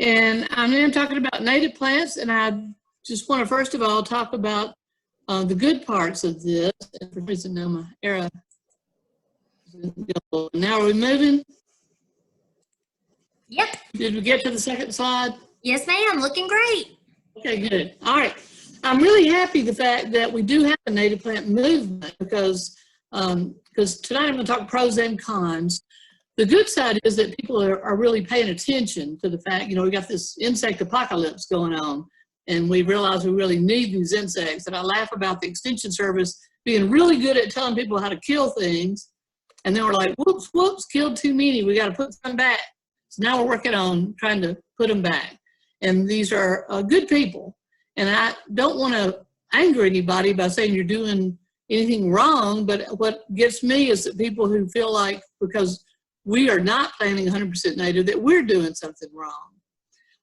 And I'm now talking about native plants, and I just want to first of all talk about the good parts of this. And for some reason now my arrow. Now are we moving? Yep. Did we get to the second slide? Yes, ma'am. Looking great. Okay, good. All right. I'm really happy the fact that we do have a native plant movement because tonight I'm going to talk pros and cons. The good side is that people are really paying attention to the fact, we got this insect apocalypse going on, and we realize we really need these insects. And I laugh about the Extension Service being really good at telling people how to kill things, and then we're like, whoops, whoops, killed too many. We got to put some back. So now we're working on trying to put them back. And these are good people. And I don't want to anger anybody by saying you're doing anything wrong, but what gets me is that people who feel like because we are not planting 100% native that we're doing something wrong.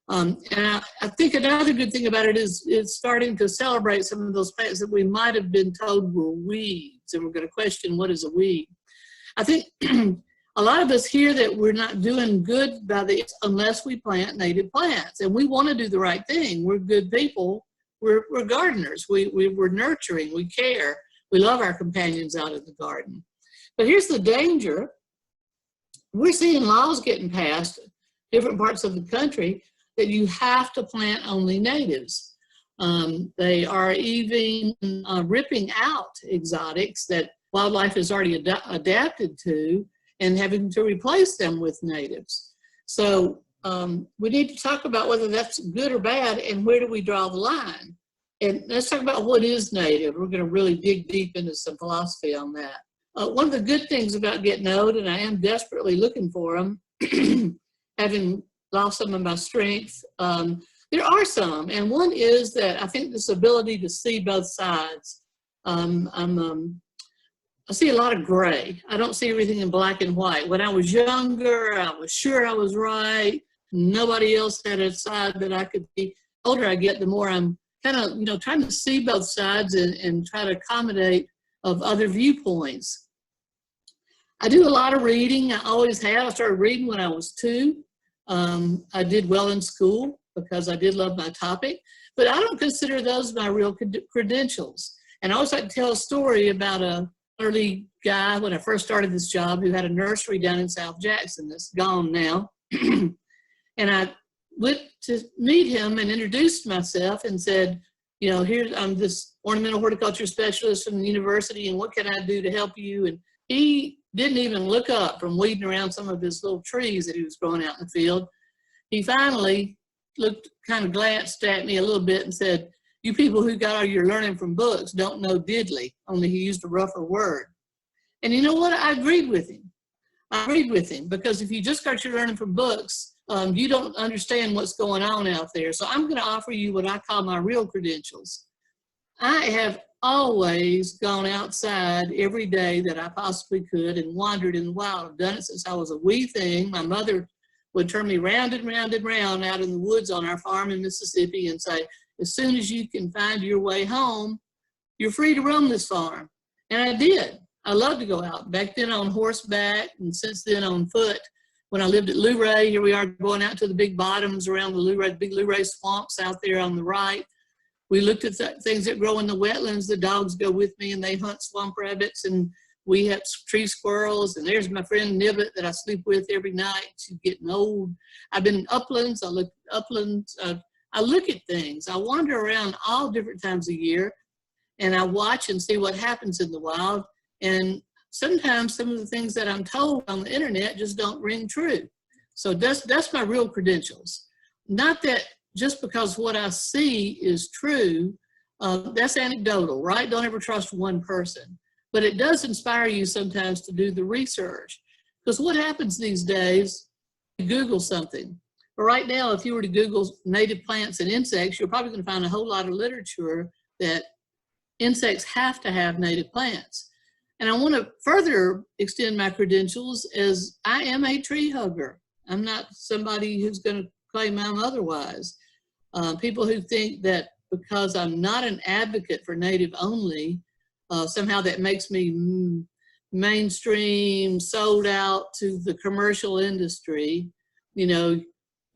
And I think another good thing about it is it's starting to celebrate some of those plants that we might have been told were weeds, and we're going to question what is a weed. I think a lot of us hear that we're not doing good by this unless we plant native plants, and we want to do the right thing. We're good people. We're gardeners. We're nurturing. We care. We love our companions out in the garden. But here's the danger. We're seeing laws getting passed in different parts of the country that you have to plant only natives. They are even ripping out exotics that wildlife has already adapted to and having to replace them with natives. So we need to talk about whether that's good or bad and where do we draw the line. And let's talk about what is native. We're going to really dig deep into some philosophy on that. One of the good things about getting old, and I am desperately looking for them, having lost some of my strength, there are some. And one is that I think this ability to see both sides. I see a lot of gray. I don't see everything in black and white. When I was younger, I was sure I was right. Nobody else had a side that I could see. The older I get, the more I'm kind of, trying to see both sides and try to accommodate of other viewpoints. I do a lot of reading. I always have. I started reading when I was 2. I did well in school because I did love my topic, but I don't consider those my real credentials. And I always like to tell a story about a early guy when I first started this job who had a nursery down in South Jackson that's gone now. And I went to meet him and introduced myself and said, I'm this ornamental horticulture specialist from the university, and what can I do to help you? And he didn't even look up from weeding around some of his little trees that he was growing out in the field. He finally glanced at me a little bit and said, "You people who got all your learning from books don't know diddly," only he used a rougher word. And you know what? I agreed with him. I agreed with him because if you just got your learning from books, you don't understand what's going on out there. So I'm going to offer you what I call my real credentials. I have always gone outside every day that I possibly could and wandered in the wild. I've done it since I was a wee thing. My mother would turn me round and round and round out in the woods on our farm in Mississippi and say, as soon as you can find your way home, you're free to roam this farm. And I did. I loved to go out. Back then on horseback and since then on foot. When I lived at Luray, here we are going out to the big bottoms around the Luray, big Luray swamps out there on the right. We looked at things that grow in the wetlands. The dogs go with me and they hunt swamp rabbits, and we have tree squirrels. And there's my friend Nibbit that I sleep with every night. She's getting old. I've been in uplands. I look at uplands. I look at things. I wander around all different times of year, and I watch and see what happens in the wild. And sometimes some of the things that I'm told on the internet just don't ring true. So that's my real credentials. Not that just because what I see is true, that's anecdotal, right? Don't ever trust one person. But it does inspire you sometimes to do the research. Because what happens these days, you Google something. But right now, if you were to Google native plants and insects, you're probably going to find a whole lot of literature that insects have to have native plants. And I want to further extend my credentials as I am a tree hugger. I'm not somebody who's going to claim I'm otherwise. People who think that because I'm not an advocate for native only, somehow that makes me mainstream, sold out to the commercial industry. You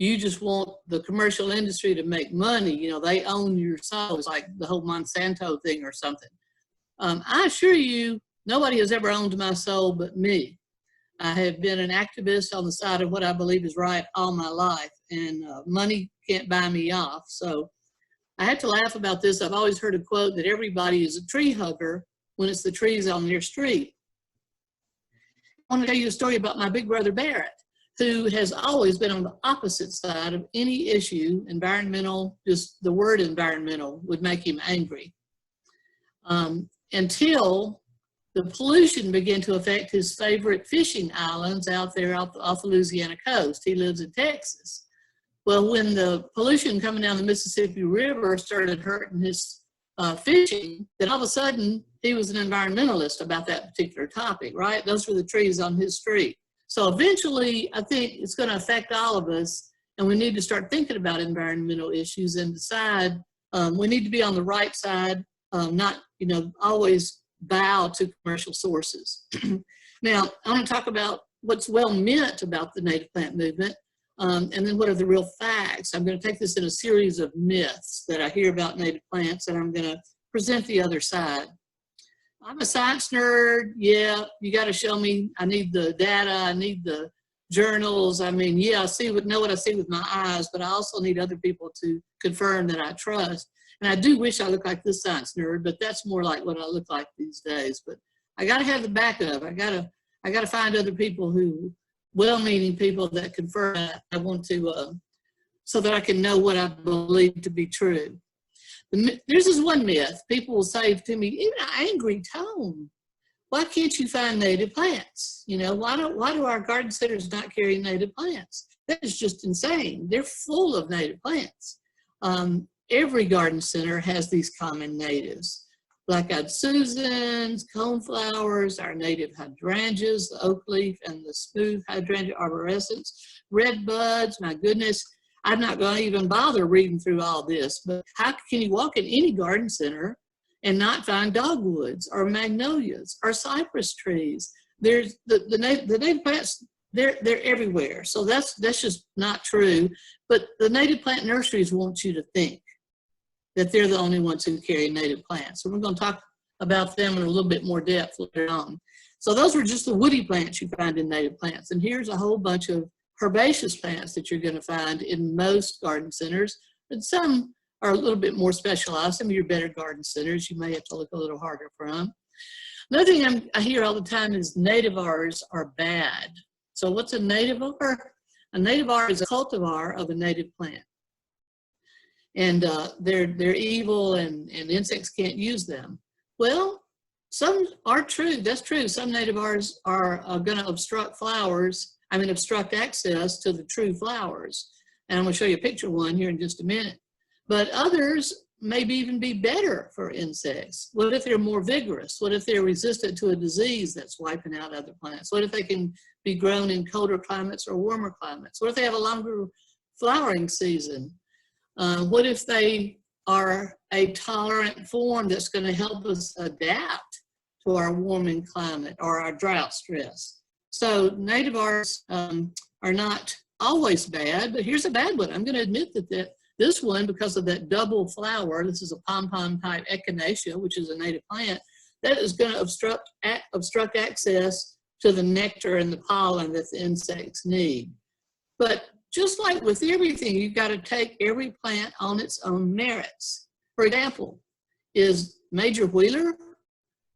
you just want the commercial industry to make money. You know, they own your soul. It's like the whole Monsanto thing or something. I assure you, nobody has ever owned my soul but me. I have been an activist on the side of what I believe is right all my life, and money can't buy me off. So I had to laugh about this. I've always heard a quote that everybody is a tree hugger when it's the trees on their street. I want to tell you a story about my big brother Barrett, who has always been on the opposite side of any issue, environmental, just the word environmental would make him angry. Until the pollution began to affect his favorite fishing islands out there off the Louisiana coast. He lives in Texas. Well, when the pollution coming down the Mississippi River started hurting his fishing, then all of a sudden he was an environmentalist about that particular topic, right? Those were the trees on his street. So eventually, I think it's going to affect all of us, and we need to start thinking about environmental issues and decide we need to be on the right side, not, you know, always bow to commercial sources. Now, I want to talk about what's well meant about the native plant movement, and then what are the real facts. I'm going to take this in a series of myths that I hear about native plants, and I'm going to present the other side. I'm a science nerd. Yeah, you got to show me. I need the data. I need the journals. I mean, yeah, I know what I see with my eyes, but I also need other people to confirm that I trust. And I do wish I looked like this science nerd, but that's more like what I look like these days. But I got to have the backup. I got to find other people well-meaning people that confirm that I want to, so that I can know what I believe to be true. There's this one myth. People will say to me, even an angry tone, why can't you find native plants? You know, why do our garden centers not carry native plants? That is just insane. They're full of native plants. Every garden center has these common natives. Black-eyed Susans, coneflowers, our native hydrangeas, the oak leaf and the smooth hydrangea arborescens, red buds, my goodness. I'm not going to even bother reading through all this, but how can you walk in any garden center and not find dogwoods or magnolias or cypress trees? There's the native plants, they're everywhere. So that's just not true. But the native plant nurseries want you to think that they're the only ones who carry native plants. So we're going to talk about them in a little bit more depth later on. So those were just the woody plants you find in native plants. And here's a whole bunch of herbaceous plants that you're going to find in most garden centers. And some are a little bit more specialized. Some of your better garden centers, you may have to look a little harder for them. Another thing I hear all the time is nativars are bad. So what's a nativar? A nativar is a cultivar of a native plant. And they're evil and insects can't use them. Well, some are true. That's true. Some nativars are going to obstruct obstruct access to the true flowers. And I'm going to show you a picture of one here in just a minute. But others maybe even be better for insects. What if they're more vigorous? What if they're resistant to a disease that's wiping out other plants? What if they can be grown in colder climates or warmer climates? What if they have a longer flowering season? What if they are a tolerant form that's going to help us adapt to our warming climate or our drought stress? So nativars are not always bad, but here's a bad one. I'm going to admit that this one, because of that double flower, this is a pom-pom type echinacea, which is a native plant, that is going to obstruct access to the nectar and the pollen that the insects need. But just like with everything, you've got to take every plant on its own merits. For example, is Major Wheeler,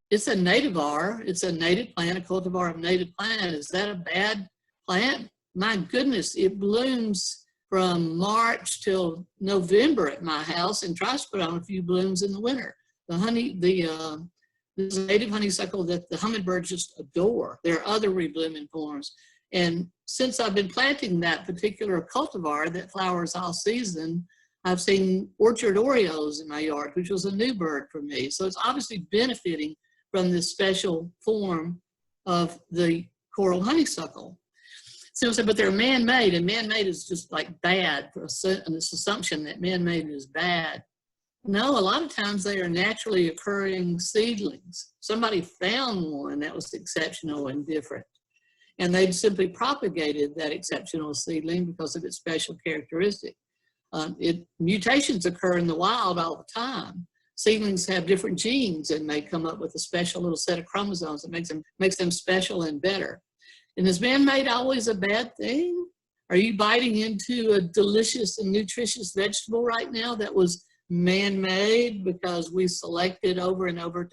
it's a nativar, it's a native plant, a cultivar of native plant. Is that a bad plant? My goodness, it blooms from March till November at my house and tries to put on a few blooms in the winter. This is a native honeysuckle that the hummingbirds just adore. There are other reblooming forms. And since I've been planting that particular cultivar that flowers all season, I've seen orchard orioles in my yard, which was a new bird for me. So it's obviously benefiting from this special form of the coral honeysuckle. So, but they're man-made, and man-made is just like bad, for this assumption that man-made is bad. No, a lot of times they are naturally occurring seedlings. Somebody found one that was exceptional and different. and they'd simply propagated that exceptional seedling because of its special characteristic. Mutations occur in the wild all the time. Seedlings have different genes and may come up with a special little set of chromosomes that makes them special and better. And is man-made always a bad thing? Are you biting into a delicious and nutritious vegetable right now that was man-made because we selected over and over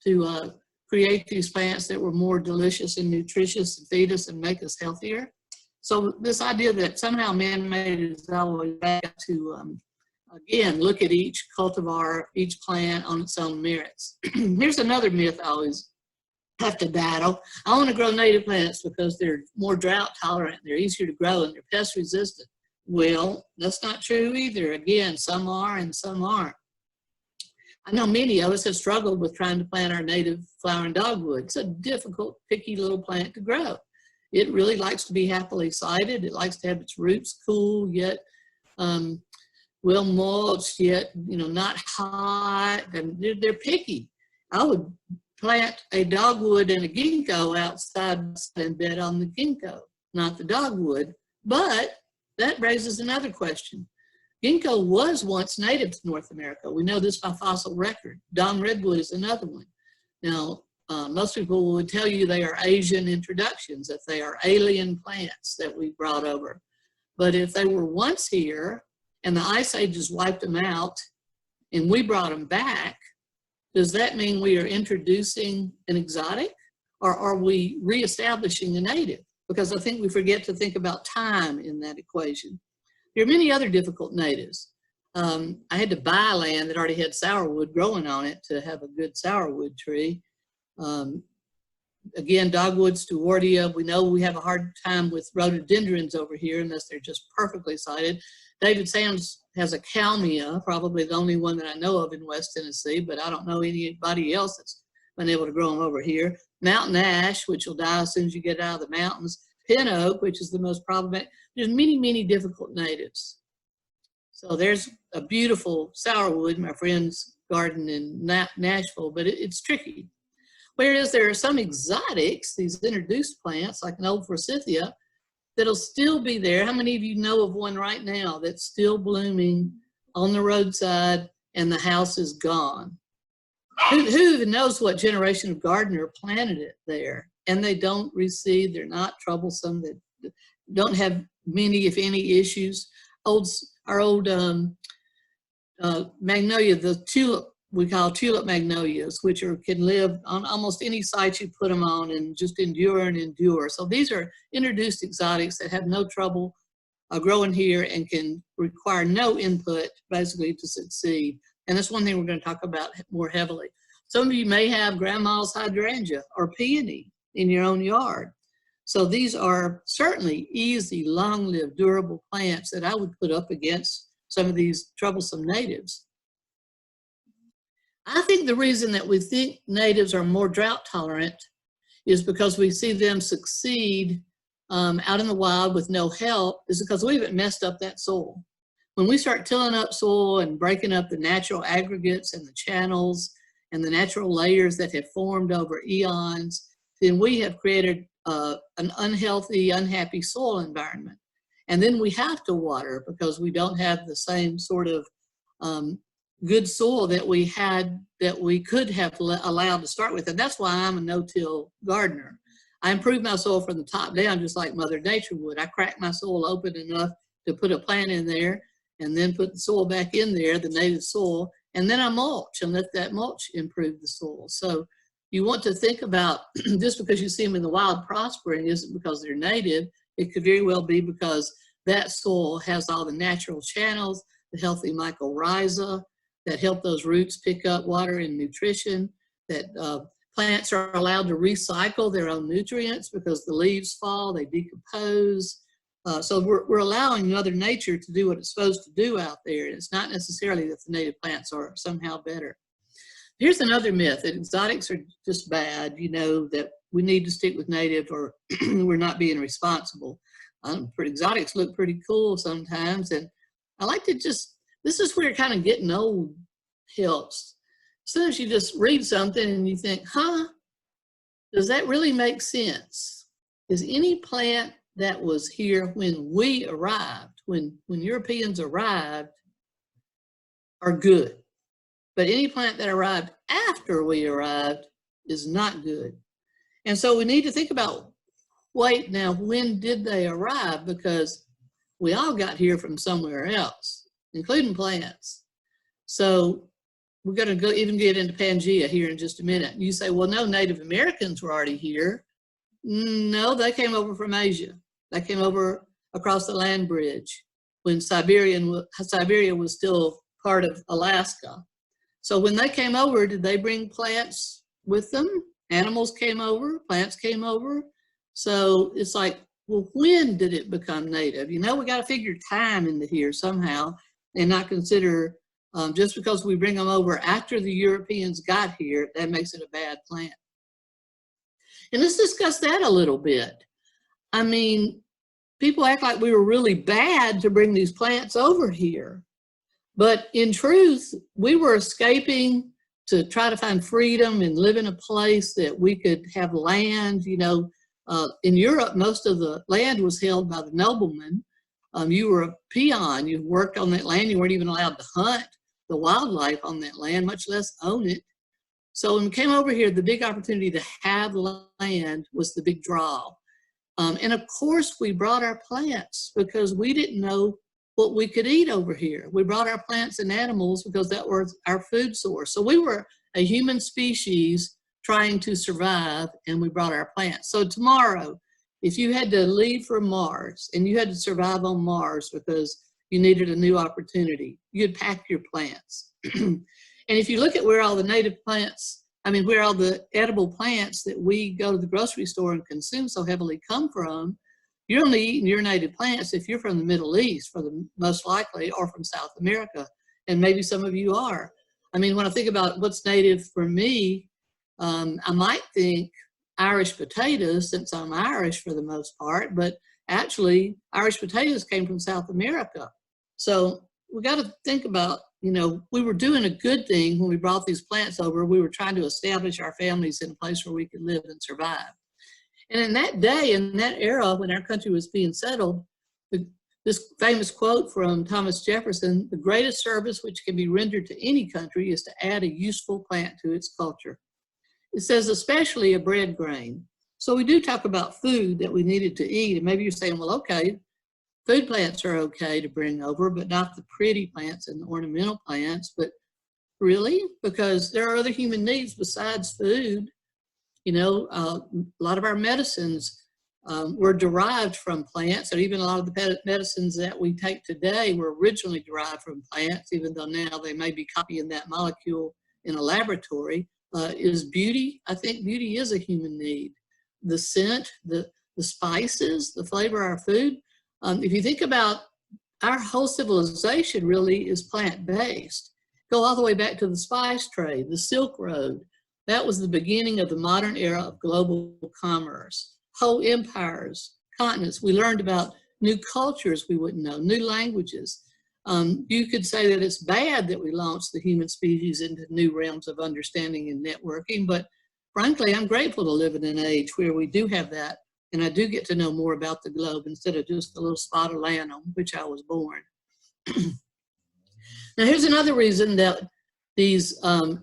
to create these plants that were more delicious and nutritious and feed us and make us healthier? So this idea that somehow man-made is always bad, to again look at each cultivar, each plant on its own merits. Here's another myth I always have to battle. I want to grow native plants because they're more drought tolerant, they're easier to grow, and they're pest resistant. Well, that's not true either. Again, some are and some aren't. I know many of us have struggled with trying to plant our native flowering dogwood. It's a difficult, picky little plant to grow. It really likes to be happily sited. It likes to have its roots cool, yet well mulched, yet not hot, and they're picky. I would plant a dogwood and a ginkgo outside and bed on the ginkgo, not the dogwood. But that raises another question. Ginkgo was once native to North America. We know this by fossil record. Dong redwood is another one. Now, most people would tell you they are Asian introductions, that they are alien plants that we brought over. But if they were once here and the ice ages wiped them out and we brought them back, does that mean we are introducing an exotic, or are we reestablishing a native? Because I think we forget to think about time in that equation. There are many other difficult natives. I had to buy land that already had sourwood growing on it to have a good sourwood tree. Again, dogwood, stewartia. We know we have a hard time with rhododendrons over here unless they're just perfectly sited. David Sands has a kalmia, probably the only one that I know of in West Tennessee, but I don't know anybody else that's been able to grow them over here. Mountain ash, which will die as soon as you get out of the mountains. Pin oak, which is the most problematic. There's many, many difficult natives. So there's a beautiful sourwood, my friend's garden in Nashville, but it's tricky. Whereas there are some exotics, these introduced plants, like an old forsythia, that'll still be there. How many of you know of one right now that's still blooming on the roadside and the house is gone? Who even knows what generation of gardener planted it there? And they don't reseed, they're not troublesome, they don't have many, if any, issues. Our old magnolia, the tulip, we call tulip magnolias, which can live on almost any site you put them on and just endure and endure. So these are introduced exotics that have no trouble growing here and can require no input basically to succeed. And that's one thing we're going to talk about more heavily. Some of you may have grandma's hydrangea or peony in your own yard. So these are certainly easy, long-lived, durable plants that I would put up against some of these troublesome natives. I think the reason that we think natives are more drought tolerant is because we see them succeed out in the wild with no help, is because we haven't messed up that soil. When we start tilling up soil and breaking up the natural aggregates and the channels and the natural layers that have formed over eons, then we have created an unhealthy, unhappy soil environment. And then we have to water because we don't have the same sort of good soil that we had, that we could have allowed to start with. And that's why I'm a no-till gardener. I improve my soil from the top down, just like Mother Nature would. I crack my soil open enough to put a plant in there and then put the soil back in there, the native soil, and then I mulch and let that mulch improve the soil. So you want to think about, just because you see them in the wild prospering isn't because they're native. It could very well be because that soil has all the natural channels, the healthy mycorrhiza that help those roots pick up water and nutrition, that plants are allowed to recycle their own nutrients because the leaves fall, they decompose. So we're allowing Mother Nature to do what it's supposed to do out there. It's not necessarily that the native plants are somehow better. Here's another myth, that exotics are just bad, that we need to stick with native or we're not being responsible. Exotics look pretty cool sometimes, and I like to this is where kind of getting old helps. As soon as you just read something and you think, does that really make sense? is any plant that was here when we arrived, when Europeans arrived, are good. But any plant that arrived after we arrived is not good. And so we need to think about, wait, now when did they arrive? Because we all got here from somewhere else, including plants. So we're going to go even get into Pangea here in just a minute. You say, well, no, Native Americans were already here. No, they came over from Asia. They came over across the land bridge when Siberia was still part of Alaska. So when they came over, did they bring plants with them? Animals came over, plants came over. So it's like, well, when did it become native? You know, we got to figure time into here somehow and not consider just because we bring them over after the Europeans got here, that makes it a bad plant. And let's discuss that a little bit. I mean, people act like we were really bad to bring these plants over here. But in truth, we were escaping to try to find freedom and live in a place that we could have land. You know, in Europe, most of the land was held by the noblemen. You were a peon, you worked on that land, you weren't even allowed to hunt the wildlife on that land, much less own it. So when we came over here, the big opportunity to have land was the big draw. And of course, we brought our plants because we didn't know what we could eat over here. We brought our plants and animals because that was our food source. So we were a human species trying to survive, and we brought our plants. So tomorrow, if you had to leave for Mars and you had to survive on Mars because you needed a new opportunity, you'd pack your plants. And if you look at where all the native plants, where all the edible plants that we go to the grocery store and consume so heavily come from, you're only eating your native plants if you're from the Middle East, for the most likely, or from South America, and maybe some of you are. When I think about what's native for me, I might think Irish potatoes, since I'm Irish for the most part, but actually Irish potatoes came from South America. So we got to think about, we were doing a good thing when we brought these plants over. We were trying to establish our families in a place where we could live and survive. And in that day, in that era, when our country was being settled, this famous quote from Thomas Jefferson, the greatest service which can be rendered to any country is to add a useful plant to its culture. It says especially a bread grain. So we do talk about food that we needed to eat. And maybe you're saying, well, okay, food plants are okay to bring over, but not the pretty plants and the ornamental plants. But really? Because there are other human needs besides food. A lot of our medicines were derived from plants, or even a lot of the medicines that we take today were originally derived from plants, even though now they may be copying that molecule in a laboratory. Is beauty? I think beauty is a human need. The scent, the spices, the flavor of our food. If you think about our whole civilization really is plant-based. Go all the way back to the spice trade, the Silk Road. That was the beginning of the modern era of global commerce. Whole empires, continents. We learned about new cultures we wouldn't know, new languages. You could say that it's bad that we launched the human species into new realms of understanding and networking, but frankly, I'm grateful to live in an age where we do have that, and I do get to know more about the globe instead of just the little spot of land on which I was born. Now, here's another reason that these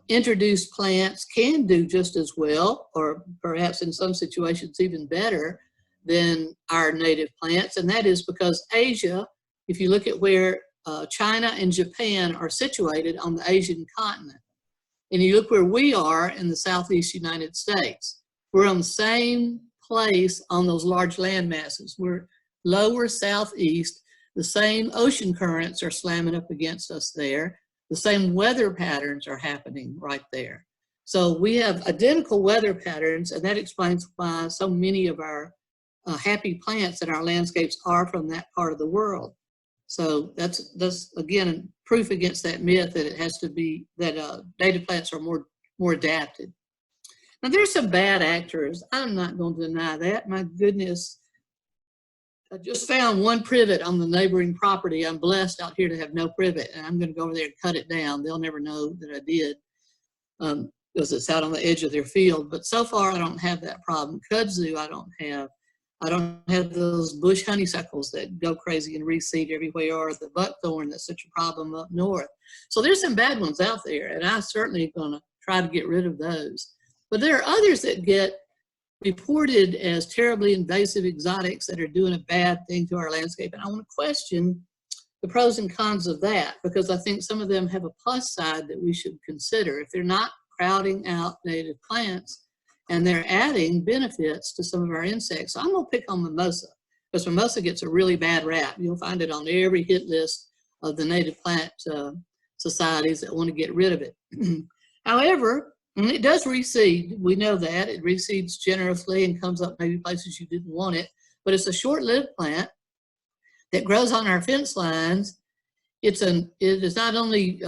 introduced plants can do just as well, or perhaps in some situations even better than our native plants, and that is because Asia, if you look at where China and Japan are situated on the Asian continent, and you look where we are in the Southeast United States, we're on the same place on those large land masses. We're lower southeast, the same ocean currents are slamming up against us there. The same weather patterns are happening right there. So we have identical weather patterns, and that explains why so many of our happy plants in our landscapes are from that part of the world. So that's again proof against that myth that it has to be that native plants are more adapted. Now there's some bad actors. I'm not going to deny that. My goodness. I just found one privet on the neighboring property. I'm blessed out here to have no privet, and I'm going to go over there and cut it down. They'll never know that I did because it's out on the edge of their field. But so far, I don't have that problem. Kudzu, I don't have. I don't have those bush honeysuckles that go crazy and reseed everywhere, or the buckthorn that's such a problem up north. So there's some bad ones out there, and I'm certainly going to try to get rid of those. But there are others that get reported as terribly invasive exotics that are doing a bad thing to our landscape. And I want to question the pros and cons of that, because I think some of them have a plus side that we should consider. If they're not crowding out native plants, and they're adding benefits to some of our insects. So I'm going to pick on mimosa, because mimosa gets a really bad rap. You'll find it on every hit list of the native plant societies that want to get rid of it. However, it does reseed. We know that. It reseeds generously and comes up maybe places you didn't want it, but it's a short-lived plant that grows on our fence lines. It is not only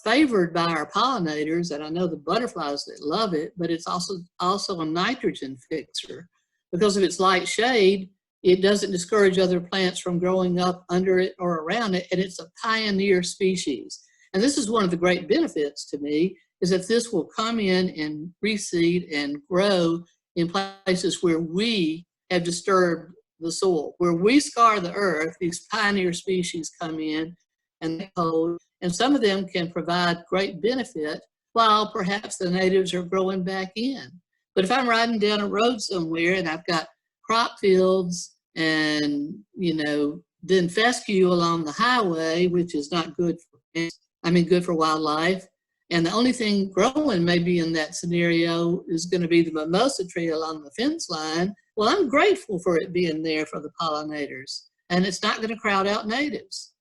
favored by our pollinators, and I know the butterflies that love it, but it's also a nitrogen fixer. Because of its light shade, it doesn't discourage other plants from growing up under it or around it, and it's a pioneer species. And this is one of the great benefits to me, is that this will come in and reseed and grow in places where we have disturbed the soil. Where we scar the earth, these pioneer species come in and some of them can provide great benefit while perhaps the natives are growing back in. But if I'm riding down a road somewhere and I've got crop fields and, then fescue along the highway, which is not good good for wildlife, and the only thing growing maybe in that scenario is going to be the mimosa tree along the fence line, well, I'm grateful for it being there for the pollinators, and it's not going to crowd out natives.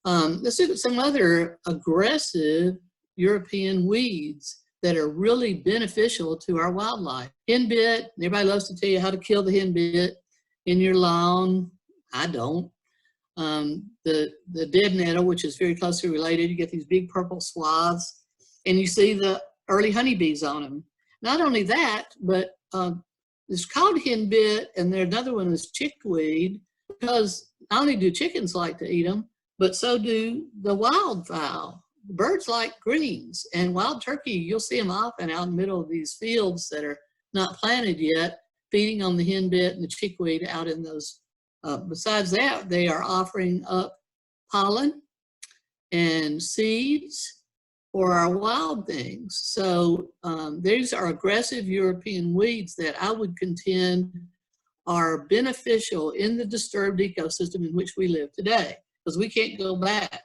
Let's look at some other aggressive European weeds that are really beneficial to our wildlife. Henbit, everybody loves to tell you how to kill the henbit in your lawn. I don't. The dead nettle, which is very closely related, you get these big purple swaths, and you see the early honeybees on them. Not only that, but it's called henbit, and there's another one is chickweed, because not only do chickens like to eat them, but so do the wildfowl. Birds like greens, and wild turkey, you'll see them often out in the middle of these fields that are not planted yet, feeding on the henbit and the chickweed out in those. Besides that, they are offering up pollen and seeds for our wild things. So these are aggressive European weeds that I would contend are beneficial in the disturbed ecosystem in which we live today, because we can't go back.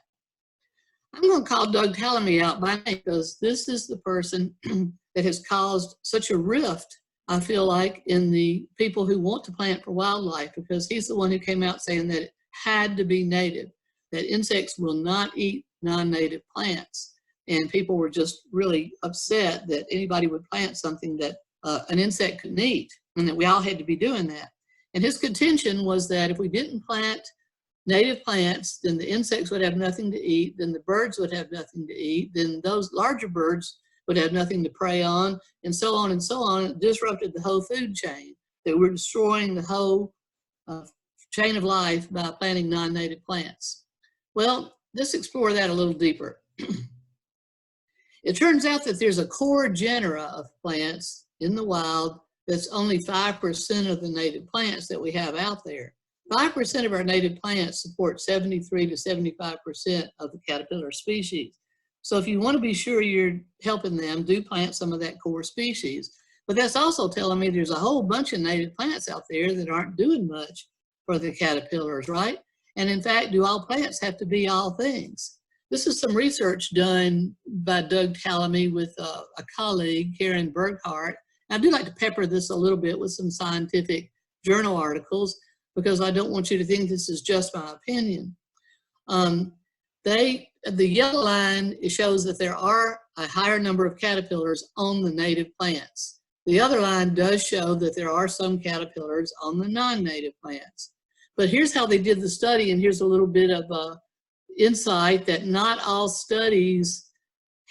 I'm going to call Doug Tallamy out by name, because this is the person that has caused such a rift, I feel like, in the people who want to plant for wildlife, because he's the one who came out saying that it had to be native, that insects will not eat non-native plants. And people were just really upset that anybody would plant something that an insect couldn't eat, and that we all had to be doing that. And his contention was that if we didn't plant native plants, then the insects would have nothing to eat, then the birds would have nothing to eat, then those larger birds would have nothing to prey on, and so on and so on. It disrupted the whole food chain, that we're destroying the whole chain of life by planting non-native plants. Well, let's explore that a little deeper. It turns out that there's a core genera of plants in the wild that's only 5% of the native plants that we have out there. 5% of our native plants support 73 to 75% of the caterpillar species. So if you want to be sure you're helping them, do plant some of that core species. But that's also telling me there's a whole bunch of native plants out there that aren't doing much for the caterpillars, right? And in fact, do all plants have to be all things? This is some research done by Doug Tallamy with a colleague, Karen Burghardt. I do like to pepper this a little bit with some scientific journal articles, because I don't want you to think this is just my opinion. The yellow line, it shows that there are a higher number of caterpillars on the native plants. The other line does show that there are some caterpillars on the non-native plants. But here's how they did the study, and here's a little bit of insight that not all studies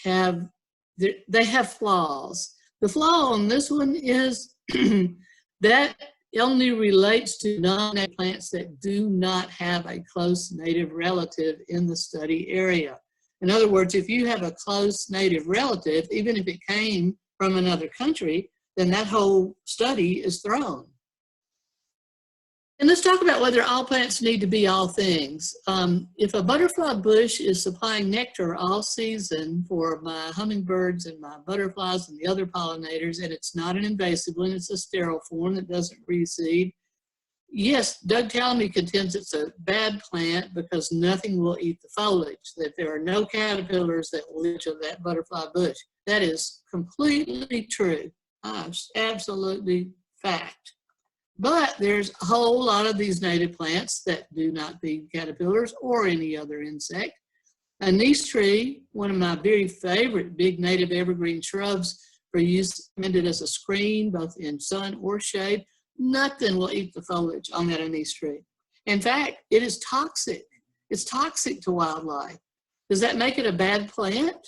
have, they have flaws. The flaw on this one is that it only relates to non-native plants that do not have a close native relative in the study area. In other words, if you have a close native relative, even if it came from another country, then that whole study is thrown. And let's talk about whether all plants need to be all things. If a butterfly bush is supplying nectar all season for my hummingbirds and my butterflies and the other pollinators, and it's not an invasive one, it's a sterile form that doesn't reseed, yes, Doug Talamy contends it's a bad plant because nothing will eat the foliage, that there are no caterpillars that will eat of that butterfly bush. That is completely true. Absolutely fact. But there's a whole lot of these native plants that do not feed caterpillars or any other insect. A niece tree, one of my very favorite big native evergreen shrubs for use intended as a screen, both in sun or shade, nothing will eat the foliage on that anise tree. In fact, it is toxic. It's toxic to wildlife. Does that make it a bad plant?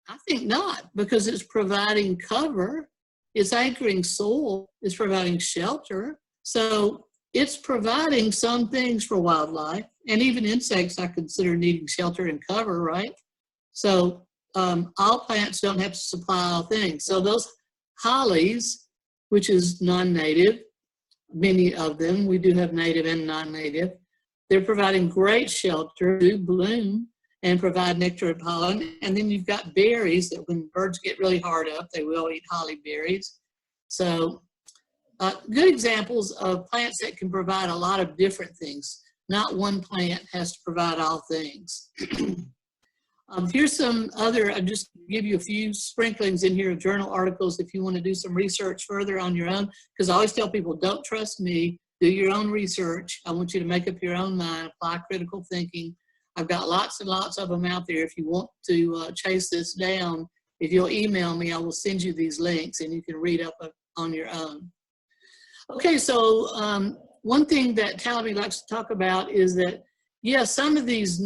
I think not, because it's providing cover. It's anchoring soil, it's providing shelter. So it's providing some things for wildlife, and even insects I consider needing shelter and cover, right? So all plants don't have to supply all things. So those hollies, which is non-native, many of them, we do have native and non-native, they're providing great shelter, do bloom, and provide nectar and pollen. And then you've got berries that when birds get really hard up, they will eat holly berries. So good examples of plants that can provide a lot of different things. Not one plant has to provide all things. Here's some other, I'll just give you a few sprinklings in here of journal articles if you want to do some research further on your own, because I always tell people, don't trust me, do your own research. I want you to make up your own mind, apply critical thinking. I've got lots and lots of them out there. If you want to chase this down, if you'll email me, I will send you these links and you can read up on your own. Okay, so one thing that Talamy likes to talk about is that, yeah, some of these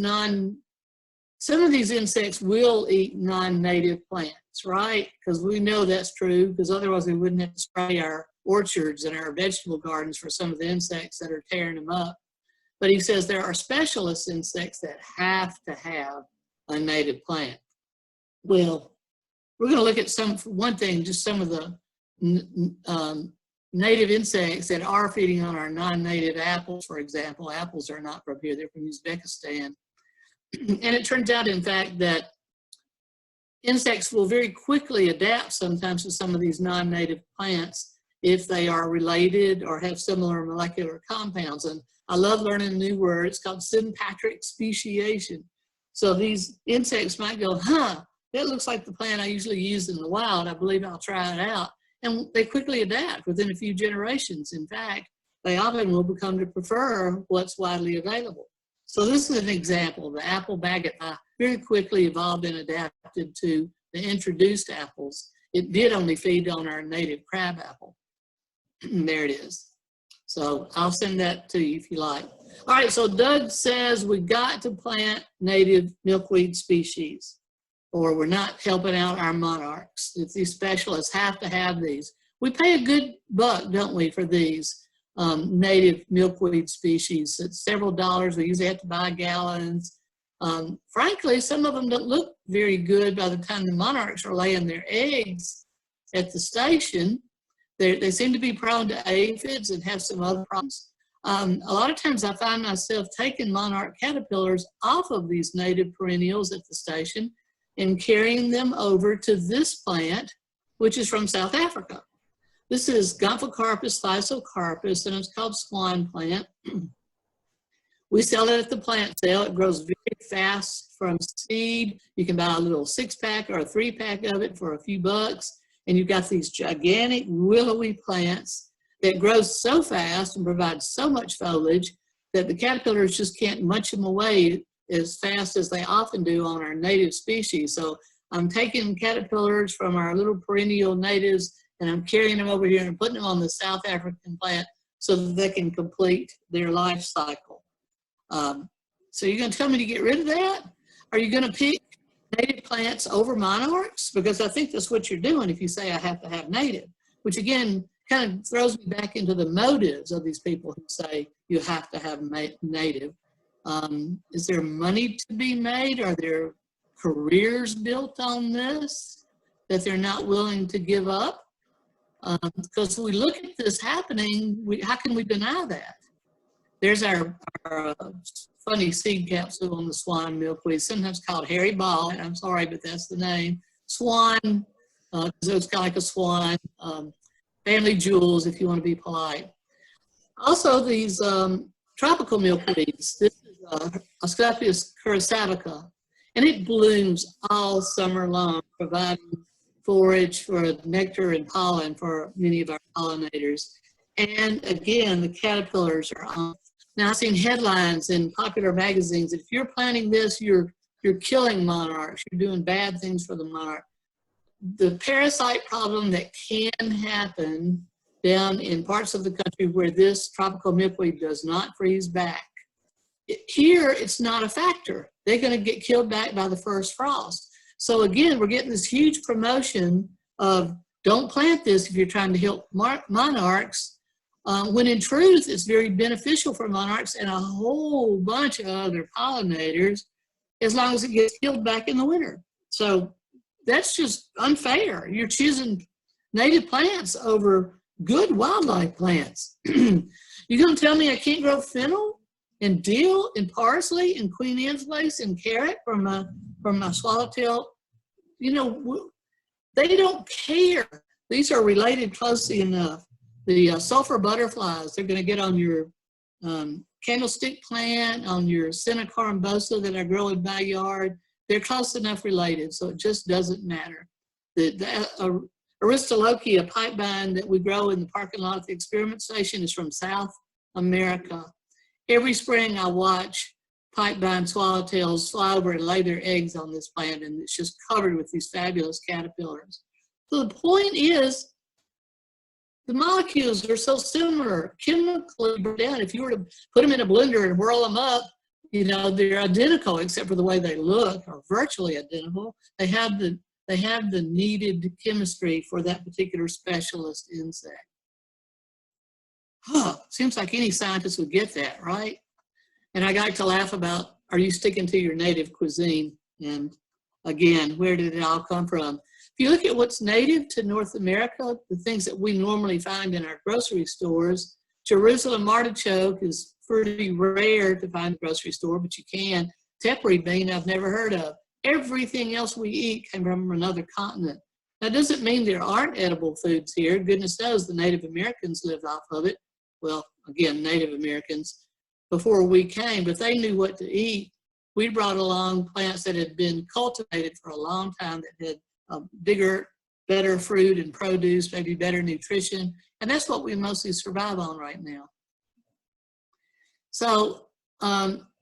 insects will eat non-native plants, right? Because we know that's true, because otherwise we wouldn't have to spray our orchards and our vegetable gardens for some of the insects that are tearing them up. But he says there are specialist insects that have to have a native plant. Well, we're going to look at one thing, just some of the native insects that are feeding on our non-native apples, for example. Apples are not from here, they're from Uzbekistan. And it turns out, in fact, that insects will very quickly adapt sometimes to some of these non-native plants if they are related or have similar molecular compounds. And I love learning a new word. It's called sympatric speciation. So these insects might go, huh, that looks like the plant I usually use in the wild. I believe I'll try it out. And they quickly adapt within a few generations. In fact, they often will become to prefer what's widely available. So this is an example. The apple maggot very quickly evolved and adapted to the introduced apples. It did only feed on our native crab apple. There it is. So I'll send that to you if you like. All right, so Doug says we got to plant native milkweed species, or we're not helping out our monarchs. If these specialists have to have these. We pay a good buck, don't we, for these native milkweed species. It's several dollars. We usually have to buy gallons. Frankly, some of them don't look very good by the time the monarchs are laying their eggs at the station. They seem to be prone to aphids and have some other problems. A lot of times I find myself taking monarch caterpillars off of these native perennials at the station and carrying them over to this plant, which is from South Africa. This is Gomphocarpus physocarpus, and it's called swan plant. We sell it at the plant sale. It grows very fast from seed. You can buy a little 6-pack or a 3-pack of it for a few bucks. And you've got these gigantic willowy plants that grow so fast and provide so much foliage that the caterpillars just can't munch them away as fast as they often do on our native species. So I'm taking caterpillars from our little perennial natives and I'm carrying them over here and putting them on the South African plant so that they can complete their life cycle. So you're going to tell me to get rid of that? Are you going to pick native plants over monarchs? Because I think that's what you're doing if you say I have to have native, which again kind of throws me back into the motives of these people who say you have to have native. Is there money to be made? Are there careers built on this that they're not willing to give up? Because we look at this happening, how can we deny that? There's our funny seed capsule on the swan milkweed, sometimes called hairy ball. I'm sorry, but that's the name. Swan, because it's kind of like a swan. Family jewels, if you want to be polite. Also, these tropical milkweeds. This is Asclepias curassavica, and it blooms all summer long, providing forage for nectar and pollen for many of our pollinators. And again, the caterpillars are on. Now, I've seen headlines in popular magazines that if you're planting this, you're killing monarchs. You're doing bad things for the monarch. The parasite problem that can happen down in parts of the country where this tropical milkweed does not freeze back. Here, it's not a factor. They're going to get killed back by the first frost. So again, we're getting this huge promotion of don't plant this if you're trying to help monarchs, when in truth, it's very beneficial for monarchs and a whole bunch of other pollinators as long as it gets killed back in the winter. So that's just unfair. You're choosing native plants over good wildlife plants. You're going to tell me I can't grow fennel and dill and parsley and Queen Anne's lace and carrot from my swallowtail? You know, they don't care. These are related closely enough. The sulfur butterflies, they're going to get on your candlestick plant, on your Sinacarumbosa that I grow in my yard. They're close enough related, so it just doesn't matter. The Aristolochia pipevine that we grow in the parking lot at the experiment station is from South America. Every spring I watch pipevine swallowtails fly over and lay their eggs on this plant, and it's just covered with these fabulous caterpillars. So the point is, the molecules are so similar, chemically broken. If you were to put them in a blender and whirl them up, you know, they're identical except for the way they look, or virtually identical. They have the needed chemistry for that particular specialist insect. Seems like any scientist would get that, right? And I like to laugh about, are you sticking to your native cuisine? And again, where did it all come from? If you look at what's native to North America, the things that we normally find in our grocery stores, Jerusalem artichoke is pretty rare to find in the grocery store, but you can. Tepary bean, I've never heard of. Everything else we eat came from another continent. That doesn't mean there aren't edible foods here. Goodness knows the Native Americans lived off of it. Well, again, Native Americans before we came, but they knew what to eat. We brought along plants that had been cultivated for a long time that had bigger, better fruit and produce, maybe better nutrition. And that's what we mostly survive on right now. So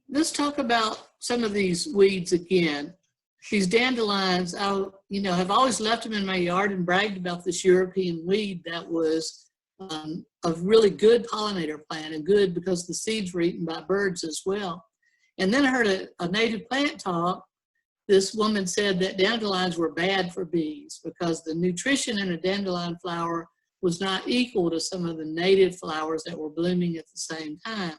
let's talk about some of these weeds again. These dandelions, I have always left them in my yard and bragged about this European weed that was a really good pollinator plant, and good because the seeds were eaten by birds as well. And then I heard a native plant talk. This woman said that dandelions were bad for bees because the nutrition in a dandelion flower was not equal to some of the native flowers that were blooming at the same time.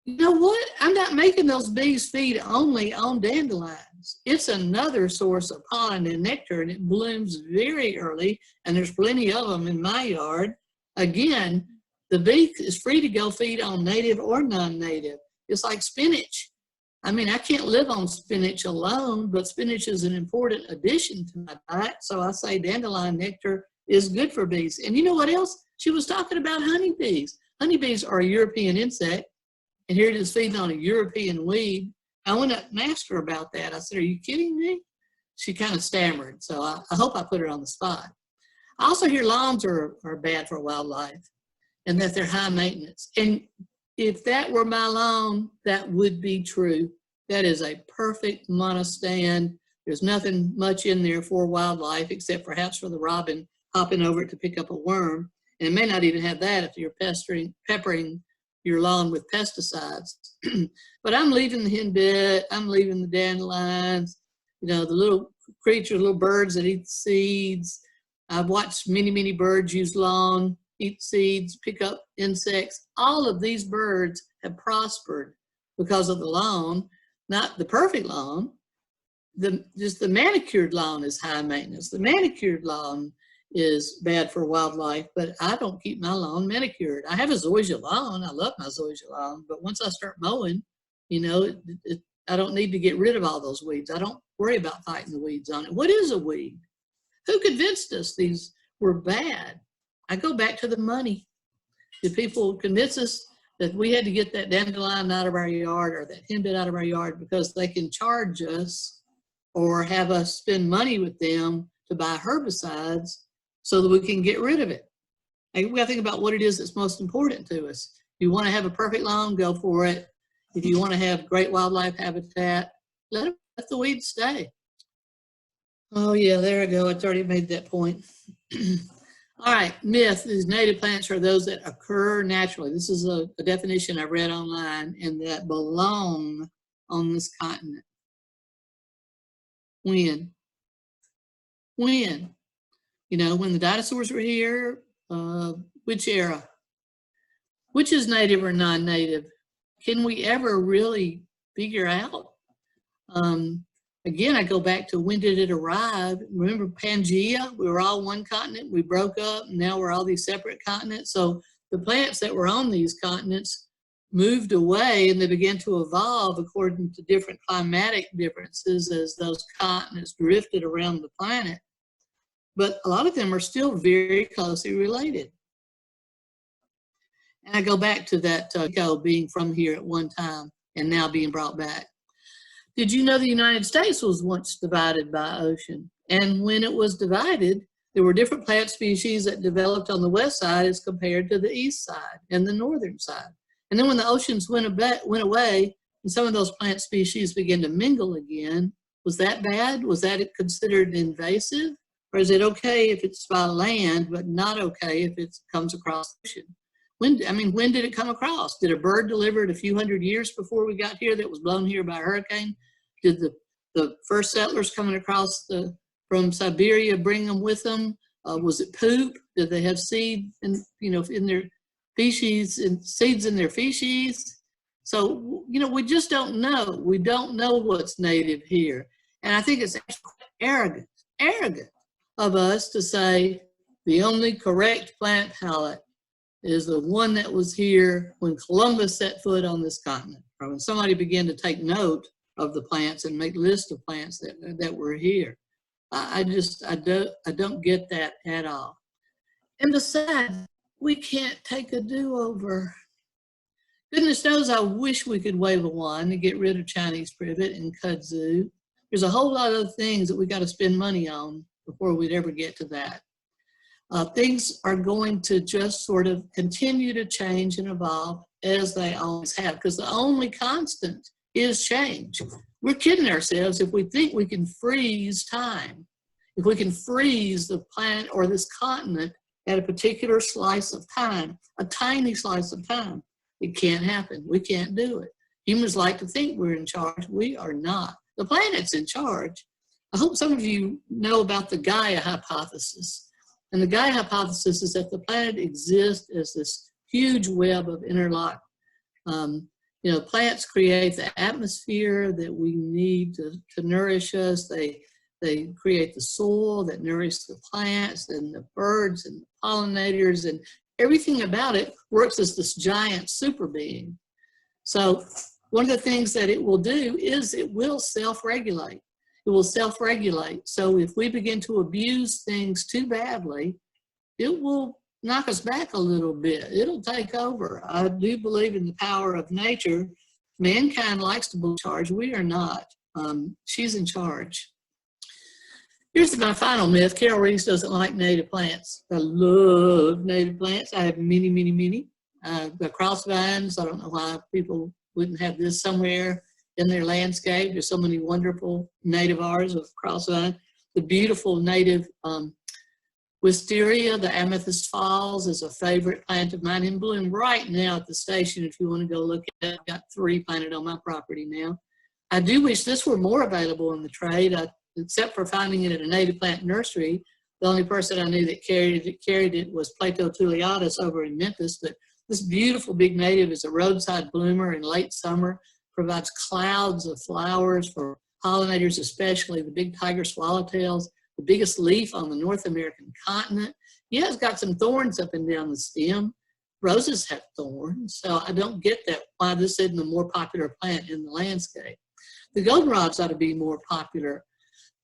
You know what? I'm not making those bees feed only on dandelions. It's another source of pollen and nectar, and it blooms very early, and there's plenty of them in my yard. Again, the bee is free to go feed on native or non-native. It's like spinach. I mean, I can't live on spinach alone, but spinach is an important addition to my diet, so I say dandelion nectar is good for bees. And you know what else? She was talking about honeybees. Honeybees are a European insect, and here it is feeding on a European weed. I went up and asked her about that. I said, are you kidding me? She kind of stammered, so I hope I put her on the spot. I also hear lawns are bad for wildlife and that they're high maintenance. And if that were my lawn, that would be true. That is a perfect monostand. There's nothing much in there for wildlife except perhaps for the robin hopping over it to pick up a worm. And it may not even have that if you're peppering your lawn with pesticides. But I'm leaving the henbit, I'm leaving the dandelions, you know, the little creatures, little birds that eat seeds. I've watched many, many birds use lawn, eat seeds, pick up insects. All of these birds have prospered because of the lawn, not the perfect lawn. Just the manicured lawn is high maintenance. The manicured lawn is bad for wildlife, but I don't keep my lawn manicured. I have a zoysia lawn. I love my zoysia lawn, but once I start mowing, you know, I don't need to get rid of all those weeds. I don't worry about fighting the weeds on it. What is a weed? Who convinced us these were bad? I go back to the money. Did people convince us that we had to get that dandelion out of our yard or that henbit out of our yard because they can charge us or have us spend money with them to buy herbicides so that we can get rid of it? And we got to think about what it is that's most important to us. If you want to have a perfect lawn, go for it. If you want to have great wildlife habitat, let the weeds stay. Oh yeah, there I go. It's already made that point. All right, myth is native plants are those that occur naturally. This is a definition I read online, and that belong on this continent. When? When? You know, when the dinosaurs were here, which era? Which is native or non-native? Can we ever really figure out? Again, I go back to when did it arrive? Remember Pangea? We were all one continent. We broke up, and now we're all these separate continents. So the plants that were on these continents moved away, and they began to evolve according to different climatic differences as those continents drifted around the planet. But a lot of them are still very closely related. And I go back to that being from here at one time and now being brought back. Did you know the United States was once divided by ocean? And when it was divided, there were different plant species that developed on the west side as compared to the east side and the northern side. And then when the oceans went away and some of those plant species began to mingle again, was that bad? Was that considered invasive? Or is it okay if it's by land, but not okay if it comes across the ocean? When did it come across? Did a bird deliver it a few hundred years before we got here that was blown here by a hurricane? Did the first settlers coming across from Siberia bring them with them? Was it poop? Did they have seed in their feces and seeds in their feces? So, we just don't know. We don't know what's native here. And I think it's arrogant of us to say the only correct plant palette is the one that was here when Columbus set foot on this continent, or when somebody began to take note of the plants and make lists of plants that were here. I don't get that at all. And besides, we can't take a do-over. Goodness knows I wish we could wave a wand and get rid of Chinese privet and kudzu. There's a whole lot of things that we got to spend money on before we'd ever get to that. Things are going to just sort of continue to change and evolve as they always have, because the only constant is change. We're kidding ourselves if we think we can freeze time. If we can freeze the planet or this continent at a particular slice of time, a tiny slice of time, it can't happen. We can't do it. Humans like to think we're in charge. We are not. The planet's in charge. I hope some of you know about the Gaia hypothesis. And the Gaia hypothesis is that the planet exists as this huge web of interlocked. Plants create the atmosphere that we need to nourish us. They create the soil that nourishes the plants and the birds and the pollinators, and everything about it works as this giant super being. So one of the things that it will do is it will self-regulate. It will self-regulate. So if we begin to abuse things too badly, it will knock us back a little bit. It'll take over. I do believe in the power of nature. Mankind likes to be in charge. We are not. She's in charge. Here's my final myth. Carol Reese doesn't like native plants. I love native plants. I have many, many, many. The cross vines, I don't know why people wouldn't have this somewhere in their landscape. There's so many wonderful nativars of crossvine. The beautiful native wisteria, the amethyst falls, is a favorite plant of mine in bloom right now at the station. If you want to go look at it, I've got 3 planted on my property now. I do wish this were more available in the trade, except for finding it at a native plant nursery. The only person I knew that carried it was Plato Tuleatus over in Memphis. But this beautiful big native is a roadside bloomer in late summer, provides clouds of flowers for pollinators, especially the big tiger swallowtails. the biggest leaf on the North American continent. Yeah, it's got some thorns up and down the stem. Roses have thorns, so I don't get that why this isn't a more popular plant in the landscape. The goldenrods ought to be more popular.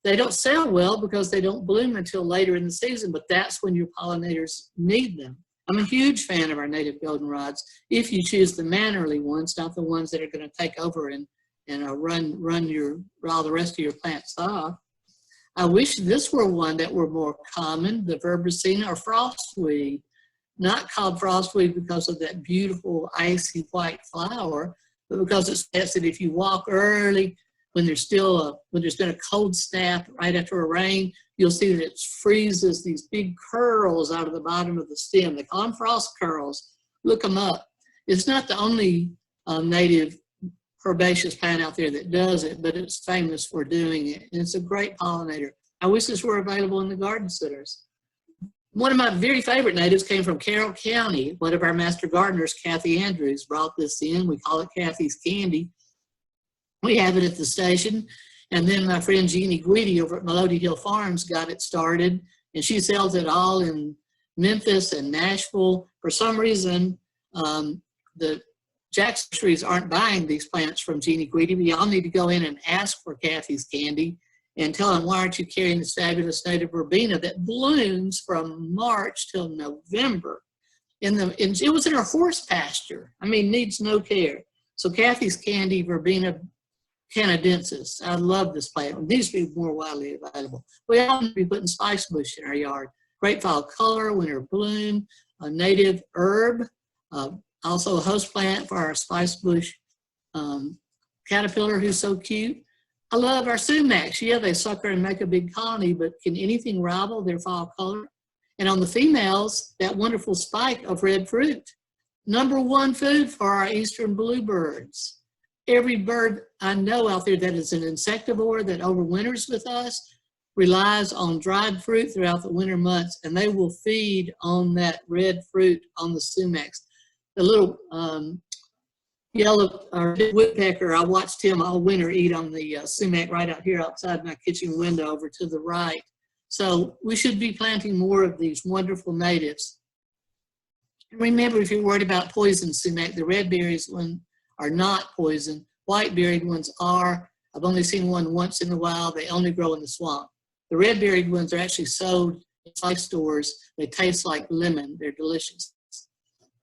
They don't sell well because they don't bloom until later in the season, but that's when your pollinators need them. I'm a huge fan of our native goldenrods if you choose the mannerly ones, not the ones that are going to take over and run all the rest of your plants off. I wish this were one that were more common, the verbicina or frostweed. Not called frostweed because of that beautiful icy white flower, but because it's says that if you walk early, when there's been a cold snap right after a rain, you'll see that it freezes these big curls out of the bottom of the stem. They call them frost curls. Look them up. It's not the only native herbaceous plant out there that does it, but it's famous for doing it. And it's a great pollinator. I wish this were available in the garden centers. One of my very favorite natives came from Carroll County. One of our master gardeners, Kathy Andrews, brought this in. We call it Kathy's Candy. We have it at the station. And then my friend Jeannie Guidi over at Melody Hill Farms got it started. And she sells it all in Memphis and Nashville. For some reason, the Jackson trees aren't buying these plants from Jeannie Guidi. We all need to go in and ask for Kathy's Candy and tell them, why aren't you carrying this fabulous native verbena that blooms from March till November? It was in a horse pasture. I mean, needs no care. So Kathy's Candy, verbena canadensis. I love this plant. It needs to be more widely available. We all need to be putting spice bush in our yard. Great fall color, winter bloom, a native herb, also a host plant for our spice bush caterpillar who's so cute. I love our sumacs. Yeah, they sucker and make a big colony, but can anything rival their fall color? And on the females, that wonderful spike of red fruit. #1 food for our eastern bluebirds. Every bird I know out there that is an insectivore that overwinters with us relies on dried fruit throughout the winter months, and they will feed on that red fruit on the sumacs. The little yellow or woodpecker, I watched him all winter eat on the sumac right out here outside my kitchen window over to the right. So we should be planting more of these wonderful natives. Remember, if you're worried about poison sumac, the red berries one are not poison. White berried ones are. I've only seen one once in a while. They only grow in the swamp. The red berried ones are actually sold in spice stores. They taste like lemon. They're delicious.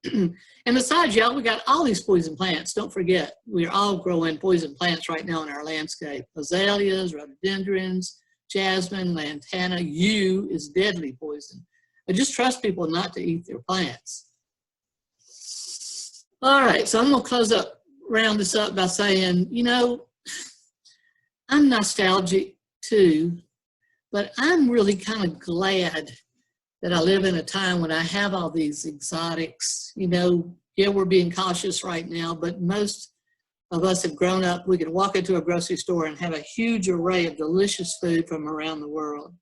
And besides, y'all, we got all these poison plants. Don't forget, we're all growing poison plants right now in our landscape. Azaleas, rhododendrons, jasmine, lantana. Yew is deadly poison. I just trust people not to eat their plants. All right, so I'm gonna round this up by saying, you know, I'm nostalgic too, but I'm really kind of glad that I live in a time when I have all these exotics. You know, yeah, we're being cautious right now, but most of us have grown up. We can walk into a grocery store and have a huge array of delicious food from around the world.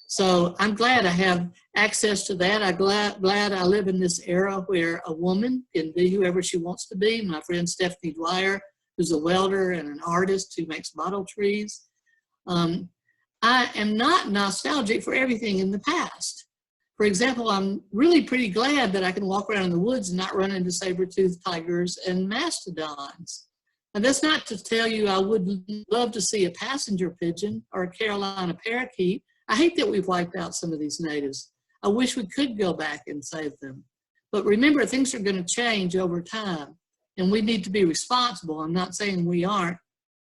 So I'm glad I have access to that. I'm glad I live in this era where a woman can be whoever she wants to be. My friend Stephanie Dwyer, who's a welder and an artist who makes model trees. I am not nostalgic for everything in the past. For example, I'm really pretty glad that I can walk around in the woods and not run into saber-toothed tigers and mastodons. And that's not to tell you I would love to see a passenger pigeon or a Carolina parakeet. I hate that we've wiped out some of these natives. I wish we could go back and save them. But remember, things are going to change over time, and we need to be responsible. I'm not saying we aren't.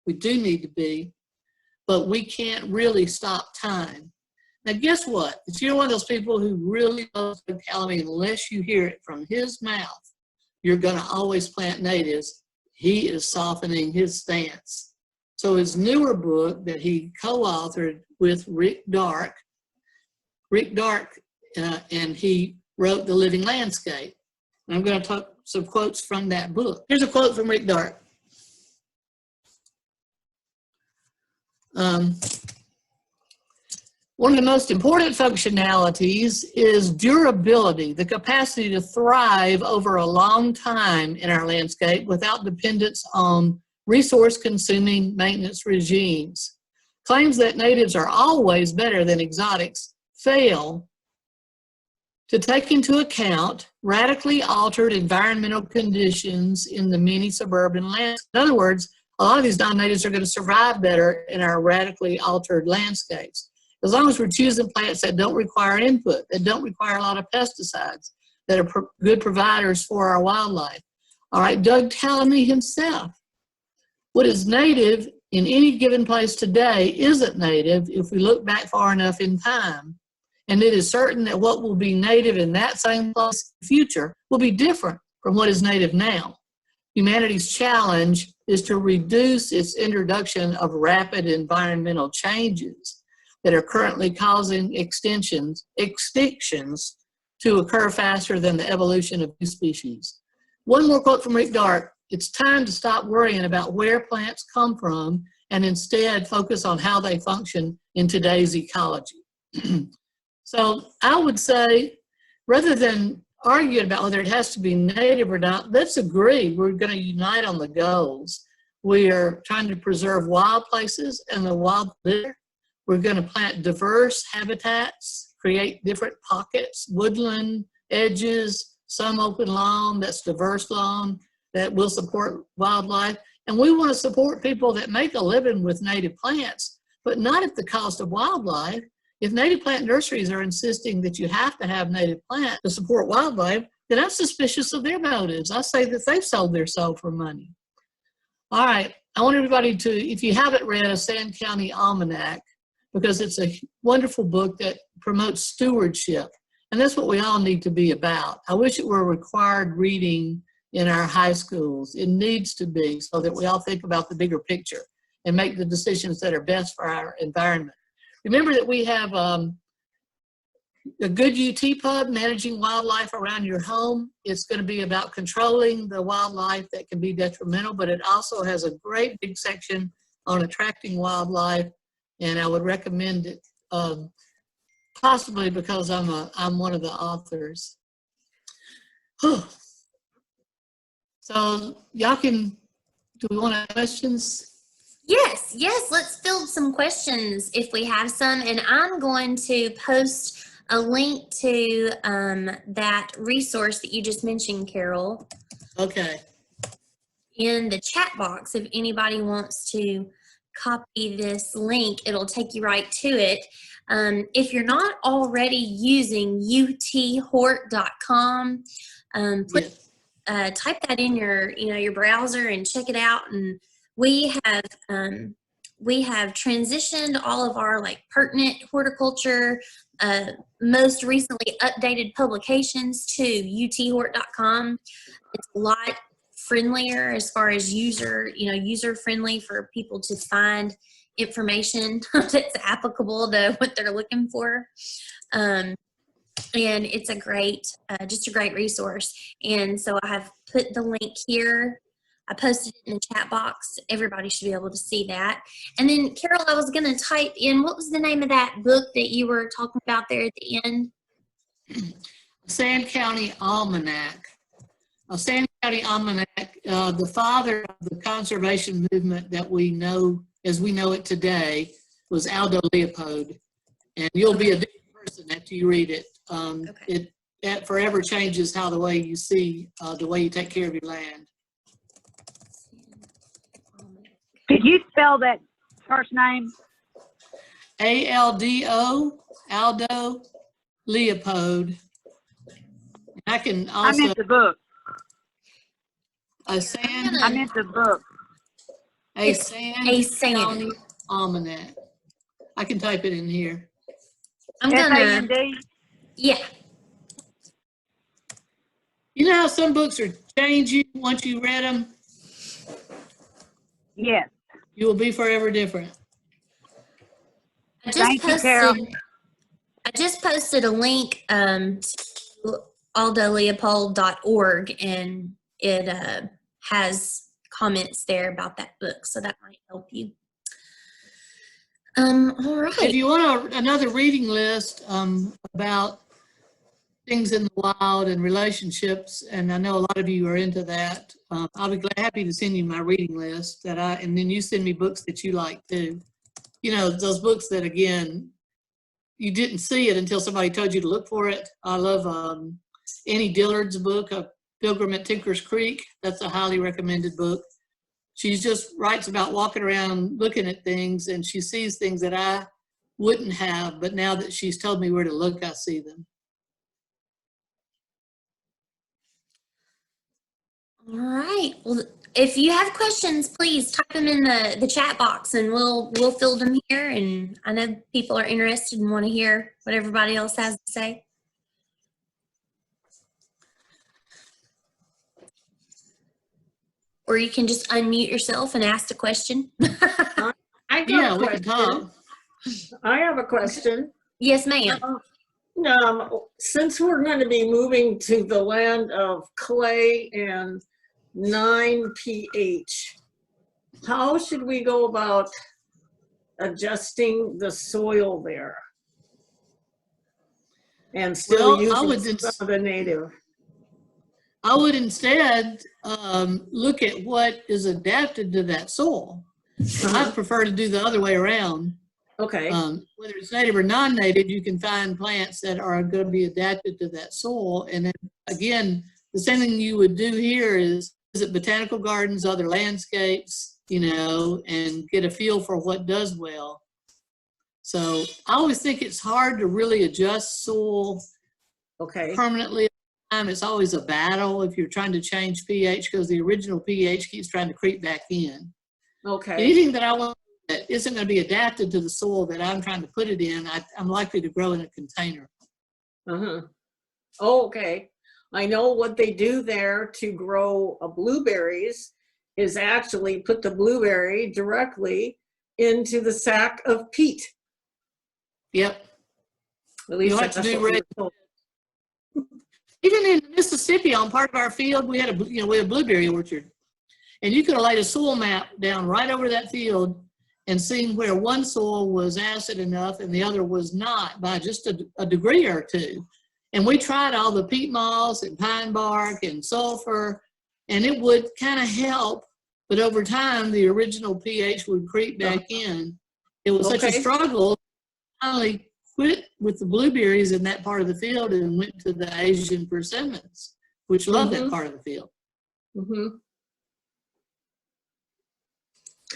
We do need to be, but we can't really stop time. Now, guess what? If you're one of those people who really loves Doug Callahan, unless you hear it from his mouth, you're going to always plant natives. He is softening his stance. So his newer book that he co-authored with Rick Dark, and he wrote The Living Landscape. And I'm going to talk some quotes from that book. Here's a quote from Rick Dark. One of the most important functionalities is durability, the capacity to thrive over a long time in our landscape without dependence on resource-consuming maintenance regimes. Claims that natives are always better than exotics fail to take into account radically altered environmental conditions in the many suburban landscapes. In other words, a lot of these non-natives are going to survive better in our radically altered landscapes. As long as we're choosing plants that don't require input, that don't require a lot of pesticides, that are good providers for our wildlife. All right, Doug Tallamy himself. What is native in any given place today isn't native if we look back far enough in time. And it is certain that what will be native in that same place in the future will be different from what is native now. Humanity's challenge is to reduce its introduction of rapid environmental changes that are currently causing extinctions to occur faster than the evolution of new species. One more quote from Rick Dart. It's time to stop worrying about where plants come from and instead focus on how they function in today's ecology. So I would say, rather than arguing about whether it has to be native or not, let's agree we're going to unite on the goals. We are trying to preserve wild places and the wild there. We're going to plant diverse habitats, create different pockets, woodland, edges, some open lawn, that's diverse lawn, that will support wildlife. And we want to support people that make a living with native plants, but not at the cost of wildlife. If native plant nurseries are insisting that you have to have native plants to support wildlife, then I'm suspicious of their motives. I say that they've sold their soul for money. All right, I want everybody to, if you haven't read a Sand County Almanac, because it's a wonderful book that promotes stewardship, and that's what we all need to be about. I wish it were required reading in our high schools. It needs to be, so that we all think about the bigger picture and make the decisions that are best for our environment. Remember that we have a good UT pub, managing wildlife around your home. It's going to be about controlling the wildlife that can be detrimental, but it also has a great big section on attracting wildlife, and I would recommend it, possibly because I'm one of the authors. So y'all can, do we want to have questions? Yes, let's field some questions if we have some. And I'm going to post a link to that resource that you just mentioned, Carol. Okay. In the chat box, if anybody wants to copy this link, it'll take you right to it. If you're not already using uthort.com, type that in your browser and check it out. And we have transitioned all of our pertinent horticulture, most recently updated publications to uthort.com. It's a lot friendlier as far as user friendly for people to find information that's applicable to what they're looking for. And it's a great, just a great resource. And so I have put the link here. I posted it in the chat box. Everybody should be able to see that. And then, Carol, I was going to type in, what was the name of that book that you were talking about there at the end? Sand County Almanac. Sand County Almanac, the father of the conservation movement that we know, as we know it today, was Aldo Leopold. And you'll be a different person after you read it. It forever changes how the way you see, the way you take care of your land. Could you spell that first name? A-L-D-O, Aldo Leopold. I can also. I meant the book. A Sand. I meant the book. A Sand County Almanac. I can type it in here. I'm gonna. S-A-N-D? Yeah. You know how some books are changing once you read them? Yes. You will be forever different. I just posted a link to aldoleopold.org, and it has comments there about that book, so that might help you. All right. If you want another reading list about things in the wild and relationships, and I know a lot of you are into that, I'll be happy to send you my reading list and then you send me books that you like too. you know, those books that, again, you didn't see it until somebody told you to look for it. I love Annie Dillard's book, Pilgrim at Tinker's Creek. That's a highly recommended book. She just writes about walking around looking at things, and she sees things that I wouldn't have, but now that she's told me where to look, I see them. All right. Well, if you have questions, please type them in the chat box, and we'll field them here. And I know people are interested and want to hear what everybody else has to say. Or you can just unmute yourself and ask the question. I got Yeah, a we can talk. question. I have a question. Yes, ma'am. Since we're going to be moving to the land of clay and 9 pH, how should we go about adjusting the soil there and still using some of the native? I would instead look at what is adapted to that soil. I prefer to do the other way around. Okay. Whether it's native or non-native, you can find plants that are going to be adapted to that soil. And then again, the same thing you would do here is visit botanical gardens, other landscapes, you know, and get a feel for what does well. So I always think it's hard to really adjust soil permanently. It's always a battle if you're trying to change pH, because the original pH keeps trying to creep back in. Okay. Anything that I want that isn't going to be adapted to the soil that I'm trying to put it in, I'm likely to grow in a container. Oh, okay. I know what they do there to grow blueberries is actually put the blueberry directly into the sack of peat. Yep. At least You'll have to do even in Mississippi, on part of our field, we had a blueberry orchard, and you could have laid a soil map down right over that field and seen where one soil was acid enough and the other was not by just a degree or two. And we tried all the peat moss and pine bark and sulfur, and it would kind of help, but over time the original pH would creep back in. It was such a struggle. Finally quit with the blueberries in that part of the field and went to the Asian persimmons, which love that part of the field.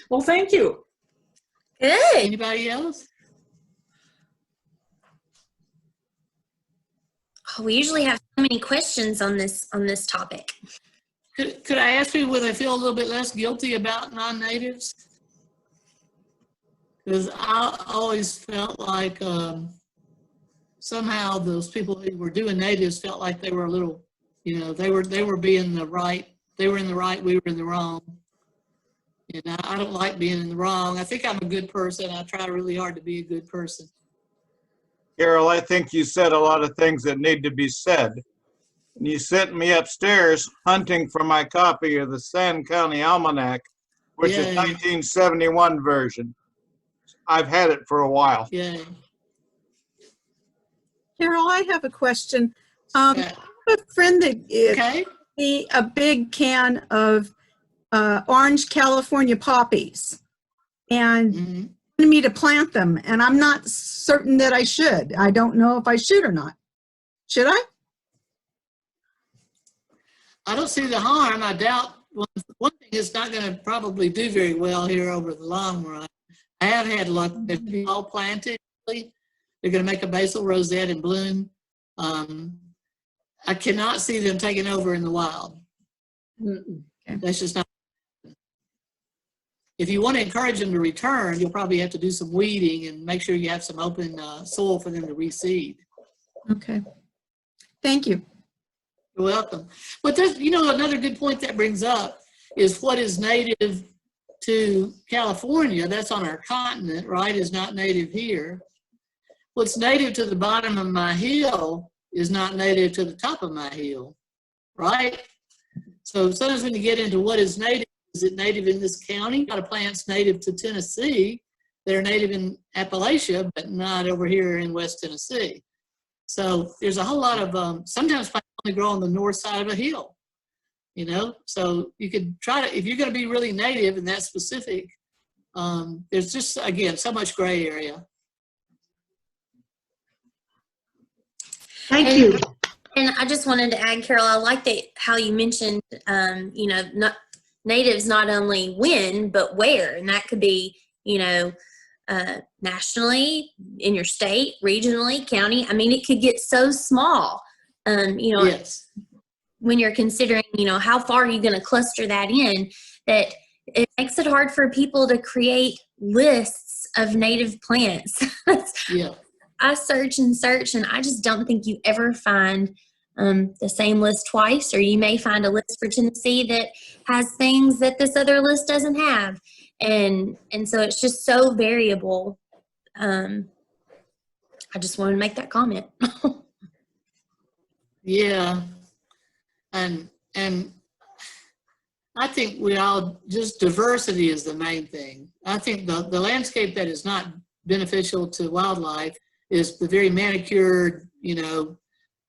Well, thank you. Good. Anybody else? Oh, we usually have so many questions on this topic. Could I ask you whether I feel a little bit less guilty about non-natives? Because I always felt like somehow those people who were doing natives felt like they were a little, you know, they were being the right, they were in the right, we were in the wrong. And I don't like being in the wrong. I think I'm a good person. I try really hard to be a good person. Carol, I think you said a lot of things that need to be said. And you sent me upstairs hunting for my copy of the Sand County Almanac, which is 1971 version. I've had it for a while. Yeah. Carol, I have a question. I have a friend that gave me a big can of orange California poppies and wanted me to plant them, and I'm not certain that I should. I don't know if I should or not. Should I? I don't see the harm. I doubt one thing, it's not going to probably do very well here over the long run. I have had luck. They're all planted. They're going to make a basal rosette and bloom. I cannot see them taking over in the wild. That's just not. If you want to encourage them to return, you'll probably have to do some weeding and make sure you have some open soil for them to reseed. Okay. Thank you. You're welcome. But there's, you know, another good point that brings up is what is native to California, that's on our continent, right, is not native here. What's native to the bottom of my hill is not native to the top of my hill, right? So sometimes when you get into what is native, is it native in this county? A lot of plants native to Tennessee that are native in Appalachia, but not over here in West Tennessee. So there's a whole lot of, sometimes plants only grow on the north side of a hill, you know? So you could try to, if you're gonna be really native and that specific, there's just, again, so much gray area. Thank you. And I just wanted to add, Carol, I like that how you mentioned, you know, natives not only when, but where. And that could be, you know, nationally, in your state, regionally, county. I mean, it could get so small, you know, Yes. when you're considering, you know, how far are you going to cluster that in, that it makes it hard for people to create lists of native plants. Yeah. I search and search, and I just don't think you ever find the same list twice, or you may find a list for Tennessee that has things that this other list doesn't have. And so it's just so variable. I just wanted to make that comment. Yeah. And I think we all, just diversity is the main thing. I think the landscape that is not beneficial to wildlife is the very manicured, you know,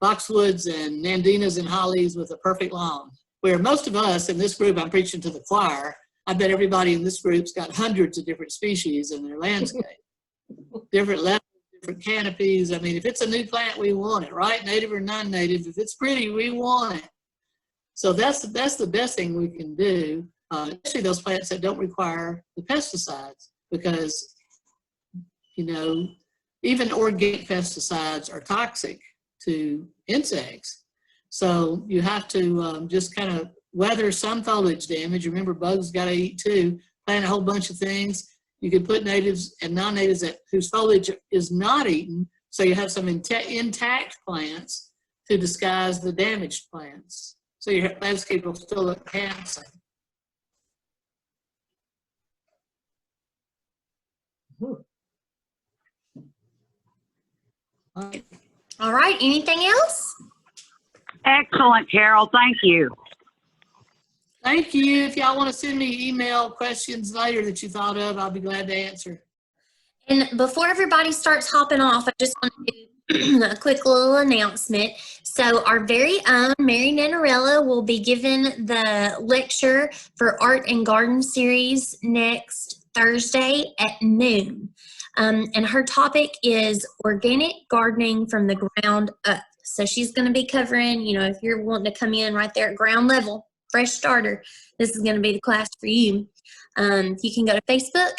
boxwoods and nandinas and hollies with a perfect lawn. Where most of us in this group, I'm preaching to the choir, I bet everybody in this group's got hundreds of different species in their landscape. Different levels, different canopies. I mean, if it's a new plant, we want it, right? Native or non-native. If it's pretty, we want it. So that's the best thing we can do, especially those plants that don't require the pesticides, because, you know, even organic pesticides are toxic to insects. So you have to just kind of weather some foliage damage. Remember, bugs got to eat too. Plant a whole bunch of things. You can put natives and non-natives whose foliage is not eaten, so you have some intact plants to disguise the damaged plants. So your landscape will still look handsome. All right, anything else? Excellent, Carol. Thank you. Thank you. If y'all want to send me email questions later that you thought of, I'll be glad to answer. And before everybody starts hopping off, I just want to do a quick little announcement. So our very own Mary Nanarella will be giving the lecture for Art and Garden Series next Thursday at noon. And her topic is organic gardening from the ground up. So she's going to be covering, you know, if you're wanting to come in right there at ground level, fresh starter, this is going to be the class for you. You can go to Facebook,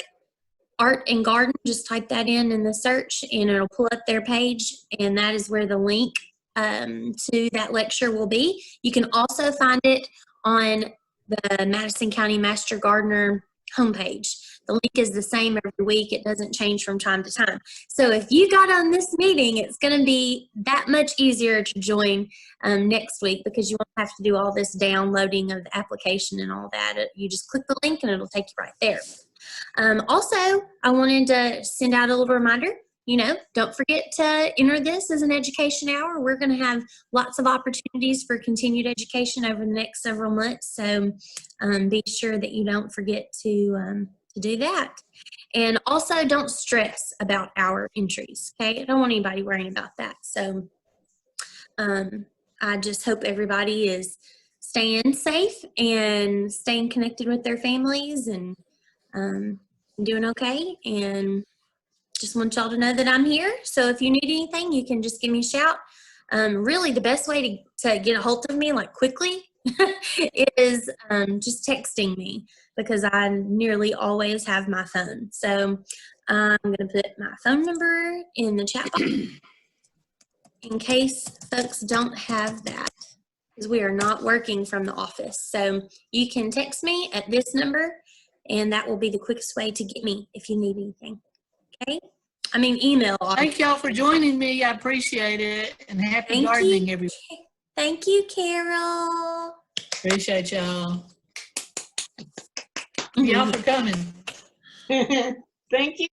Art and Garden, just type that in the search and it'll pull up their page, and that is where the link to that lecture will be. You can also find it on the Madison County Master Gardener homepage. The link is the same every week. It doesn't change from time to time. So if you got on this meeting, it's going to be that much easier to join next week, because you won't have to do all this downloading of the application and all that. You just click the link and it'll take you right there. Also, I wanted to send out a little reminder, you know, don't forget to enter this as an education hour. We're going to have lots of opportunities for continued education over the next several months. So be sure that you don't forget to do that. And also don't stress about our entries, okay? I don't want anybody worrying about that. So I just hope everybody is staying safe and staying connected with their families and doing okay. And just want y'all to know that I'm here. So if you need anything, you can just give me a shout. Really, the best way to get a hold of me, like quickly, is just texting me, because I nearly always have my phone. So I'm going to put my phone number in the chat box in case folks don't have that, because we are not working from the office. So you can text me at this number, and that will be the quickest way to get me if you need anything. Okay? I mean, email. Thank y'all for joining me. I appreciate it. And happy gardening, everyone. Thank you, Carol. Appreciate y'all. Y'all for coming. Thank you.